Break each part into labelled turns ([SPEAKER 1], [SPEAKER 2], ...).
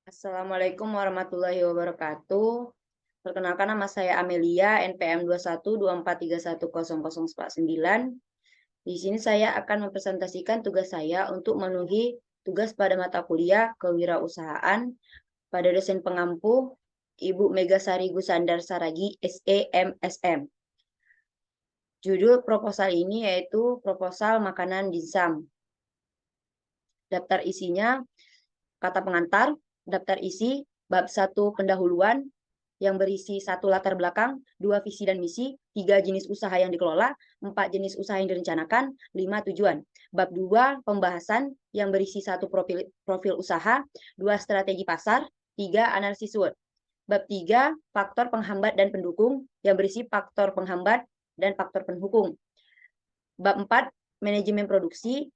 [SPEAKER 1] Assalamualaikum warahmatullahi wabarakatuh. Perkenalkan nama saya Amelia, NPM 2124310049. Di sini saya akan mempresentasikan tugas saya untuk memenuhi tugas pada mata kuliah Kewirausahaan pada dosen pengampu Ibu Megasari Gusandar Saragi, SE MSM. Judul proposal ini yaitu proposal makanan dimsum. Daftar isinya kata pengantar, daftar isi, bab 1 pendahuluan, yang berisi 1 latar belakang, 2 visi dan misi, 3 jenis usaha yang dikelola, 4 jenis usaha yang direncanakan, 5 tujuan. Bab 2 pembahasan yang berisi 1 profil usaha, 2 strategi pasar, 3 analisis SWOT. Bab 3 faktor penghambat dan pendukung yang berisi faktor penghambat dan faktor pendukung. Bab 4 manajemen produksi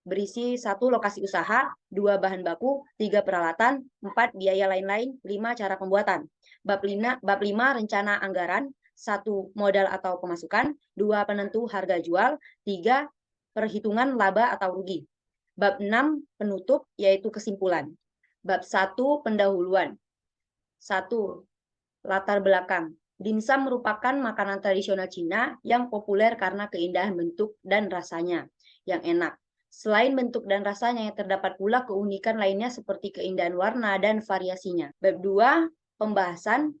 [SPEAKER 1] berisi 1 lokasi usaha, 2 bahan baku, 3 peralatan, 4 biaya lain-lain, 5 cara pembuatan. Bab 5 rencana anggaran, 1 modal atau pemasukan, 2 penentu harga jual, 3 perhitungan laba atau rugi. Bab 6 penutup yaitu kesimpulan. Bab 1 pendahuluan. 1 latar belakang. Dimsum merupakan makanan tradisional Cina yang populer karena keindahan bentuk dan rasanya yang enak. Selain bentuk dan rasanya, yang terdapat pula keunikan lainnya seperti keindahan warna dan variasinya. Bab 2, pembahasan.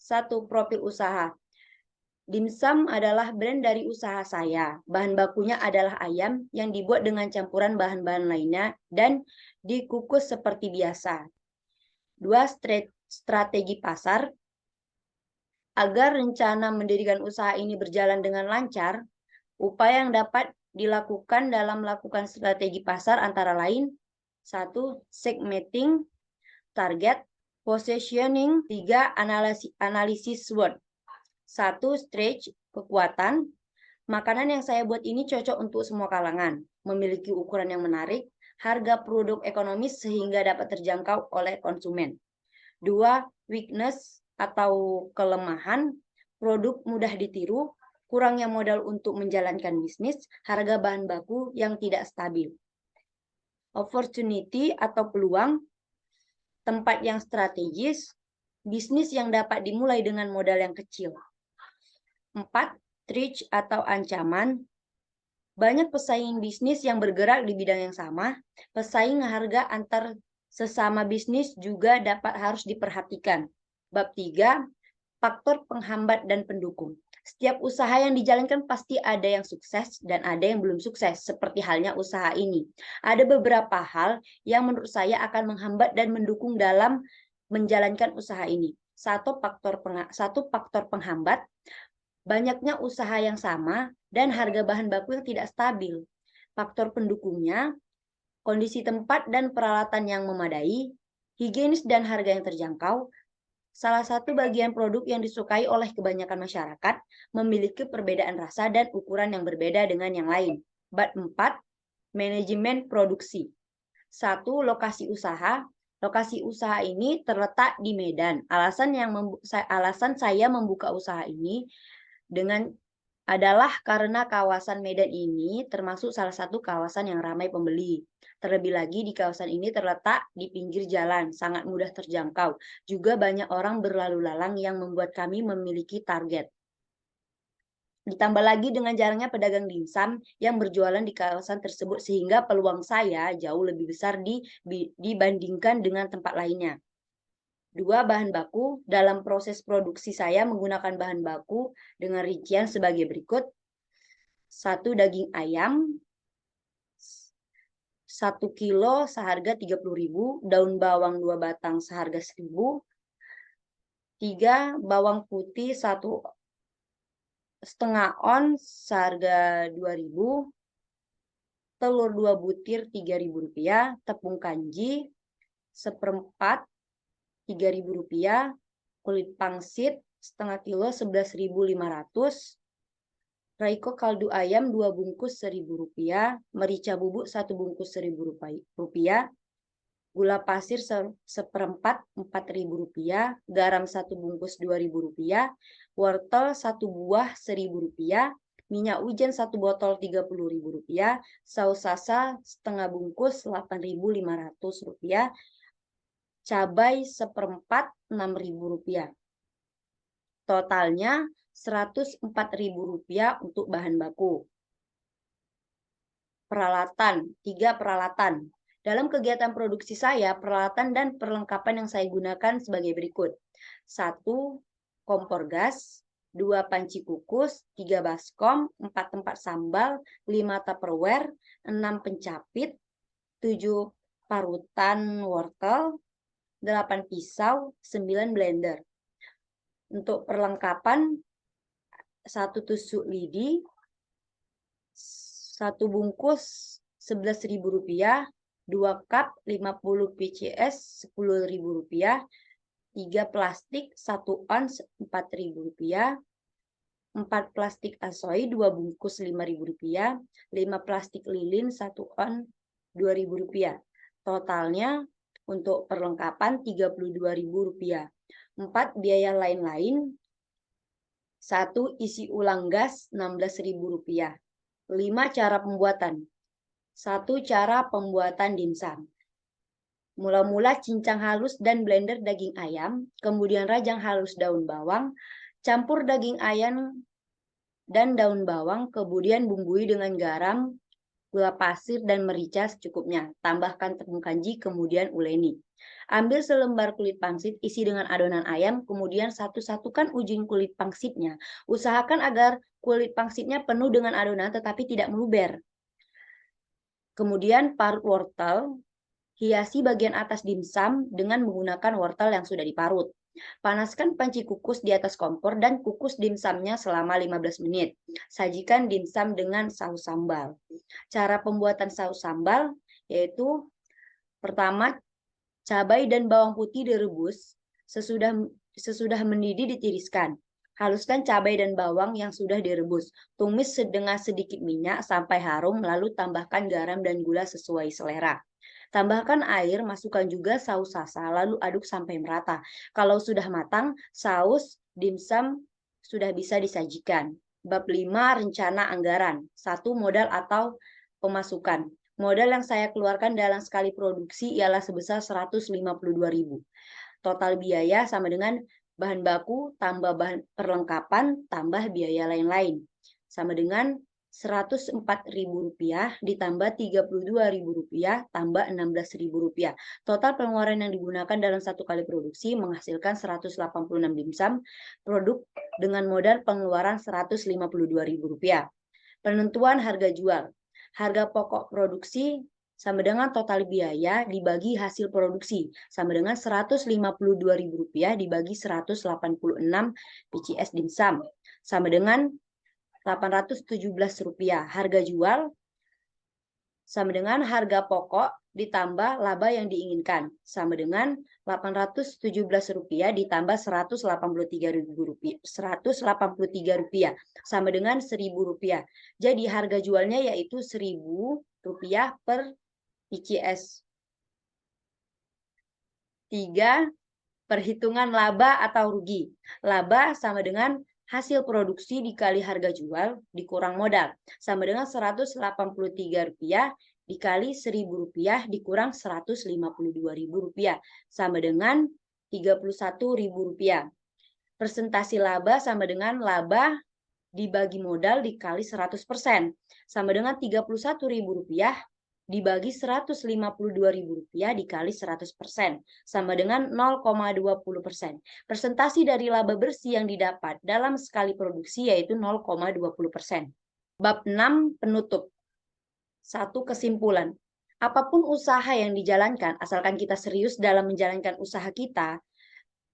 [SPEAKER 1] 1. Profil usaha. Dimsum adalah brand dari usaha saya. Bahan bakunya adalah ayam yang dibuat dengan campuran bahan-bahan lainnya dan dikukus seperti biasa. 2. Strategi pasar. Agar rencana mendirikan usaha ini berjalan dengan lancar, upaya yang dapat dilakukan dalam melakukan strategi pasar antara lain 1. Segmenting target, positioning, 3. Analisis SWOT. 1. Stretch kekuatan. Makanan yang saya buat ini cocok untuk semua kalangan, memiliki ukuran yang menarik, harga produk ekonomis sehingga dapat terjangkau oleh konsumen. 2. Weakness atau kelemahan, produk mudah ditiru, kurangnya modal untuk menjalankan bisnis, harga bahan baku yang tidak stabil. Opportunity atau peluang, tempat yang strategis, bisnis yang dapat dimulai dengan modal yang kecil. 4. Threat atau ancaman, banyak pesaing bisnis yang bergerak di bidang yang sama, pesaing harga antar sesama bisnis juga harus diperhatikan. Bab 3, faktor penghambat dan pendukung. Setiap usaha yang dijalankan pasti ada yang sukses dan ada yang belum sukses, seperti halnya usaha ini. Ada beberapa hal yang menurut saya akan menghambat dan mendukung dalam menjalankan usaha ini. Satu faktor penghambat, banyaknya usaha yang sama dan harga bahan baku yang tidak stabil. Faktor pendukungnya, kondisi tempat dan peralatan yang memadai, higienis dan harga yang terjangkau. Salah satu bagian produk yang disukai oleh kebanyakan masyarakat memiliki perbedaan rasa dan ukuran yang berbeda dengan yang lain. Bab 4, manajemen produksi. 1. Lokasi usaha. Lokasi usaha ini terletak di Medan. Alasan saya membuka usaha ini adalah karena kawasan Medan ini termasuk salah satu kawasan yang ramai pembeli. Terlebih lagi di kawasan ini terletak di pinggir jalan, sangat mudah terjangkau. Juga banyak orang berlalu lalang yang membuat kami memiliki target. Ditambah lagi dengan jarangnya pedagang dimsum yang berjualan di kawasan tersebut sehingga peluang saya jauh lebih besar dibandingkan dengan tempat lainnya. 2. Bahan baku. Dalam proses produksi saya menggunakan bahan baku dengan rincian sebagai berikut. 1. Daging ayam 1 kilo seharga 30.000, daun bawang 2 batang seharga 1.000, 3 bawang putih 1,5 ons seharga 2.000, telur 2 butir Rp3.000, tepung kanji seperempat Rp3.000, kulit pangsit setengah kilo 11.500, Raiko kaldu ayam 2 bungkus Rp1.000, merica bubuk 1 bungkus Rp1.000, gula pasir seperempat Rp4.000, garam 1 bungkus Rp2.000, wortel 1 buah Rp1.000, minyak wijen 1 botol Rp30.000, saus sasa setengah bungkus Rp8.500, cabai seperempat Rp6.000. Totalnya Rp104.000 untuk bahan baku. Peralatan, 3 peralatan. Dalam kegiatan produksi saya, peralatan dan perlengkapan yang saya gunakan sebagai berikut. 1. Kompor gas, 2 panci kukus, 3 baskom, 4 tempat sambal, 5 tupperware, 6 pencapit, 7 parutan wortel, 8 pisau, 9 blender. Untuk perlengkapan, 1 tusuk lidi, 1 bungkus Rp11.000, 2 cup 50 PCS Rp10.000, 3 plastik 1 ons Rp4.000, 4 plastik asoy 2 bungkus Rp5.000, 5 plastik lilin 1 on Rp2.000. Totalnya untuk perlengkapan Rp32.000. 4 biaya lain-lain. 1 isi ulang gas Rp16.000. 5 cara pembuatan. 1 cara pembuatan dimsum. Mula-mula cincang halus dan blender daging ayam, kemudian rajang halus daun bawang, campur daging ayam dan daun bawang, kemudian bumbui dengan garam, gula pasir, dan merica secukupnya. Tambahkan tepung kanji, kemudian uleni. Ambil selembar kulit pangsit, isi dengan adonan ayam, kemudian satu-satukan ujung kulit pangsitnya. Usahakan agar kulit pangsitnya penuh dengan adonan tetapi tidak meluber. Kemudian parut wortel, hiasi bagian atas dimsum dengan menggunakan wortel yang sudah diparut. Panaskan panci kukus di atas kompor dan kukus dimsumnya selama 15 menit. Sajikan dimsum dengan saus sambal. Cara pembuatan saus sambal yaitu pertama, cabai dan bawang putih direbus, sesudah mendidih ditiriskan. Haluskan cabai dan bawang yang sudah direbus. Tumis dengan sedikit minyak sampai harum, lalu tambahkan garam dan gula sesuai selera. Tambahkan air, masukkan juga saus sasa, lalu aduk sampai merata. Kalau sudah matang, saus dimsum sudah bisa disajikan. Bab 5, rencana anggaran. 1. Modal atau pemasukan. Modal yang saya keluarkan dalam sekali produksi ialah sebesar Rp152.000. Total biaya sama dengan bahan baku tambah bahan perlengkapan tambah biaya lain-lain. Sama dengan Rp104.000 ditambah Rp32.000 tambah Rp16.000. Total pengeluaran yang digunakan dalam satu kali produksi menghasilkan 186 dimsum produk dengan modal pengeluaran Rp152.000. Penentuan harga jual. Harga pokok produksi sama dengan total biaya dibagi hasil produksi sama dengan Rp152.000 dibagi 186 PCS dimsum sama dengan Rp817. Harga jual sama dengan harga pokok ditambah laba yang diinginkan sama dengan Rp817 ditambah Rp183.000 sama dengan Rp1.000. Jadi harga jualnya yaitu Rp1.000 per PCS. 3. Perhitungan laba atau rugi. Laba sama dengan hasil produksi dikali harga jual dikurang modal sama dengan Rp183 dikali Rp1.000 dikurang Rp152.000 sama dengan Rp31.000. Persentase laba sama dengan laba dibagi modal dikali 100% sama dengan Rp31.000 dibagi Rp152.000 dikali 100% sama dengan 0,20%. Persentase dari laba bersih yang didapat dalam sekali produksi yaitu 0,20%. Bab 6, penutup. 1. Kesimpulan. Apapun usaha yang dijalankan, asalkan kita serius dalam menjalankan usaha kita,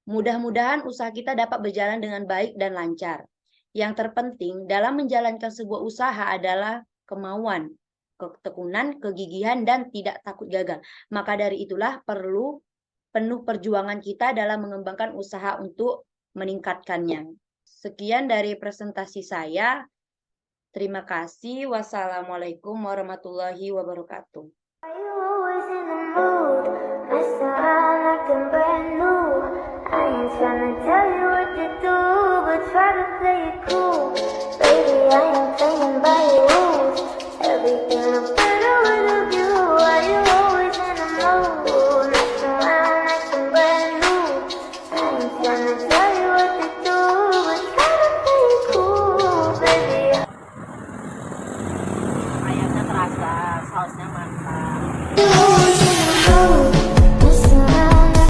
[SPEAKER 1] mudah-mudahan usaha kita dapat berjalan dengan baik dan lancar. Yang terpenting dalam menjalankan sebuah usaha adalah kemauan, ketekunan, kegigihan, dan tidak takut gagal. Maka dari itulah perlu penuh perjuangan kita dalam mengembangkan usaha untuk meningkatkannya. Sekian dari presentasi saya. Terima kasih. Wassalamualaikum warahmatullahi wabarakatuh. I ain't tryna tell you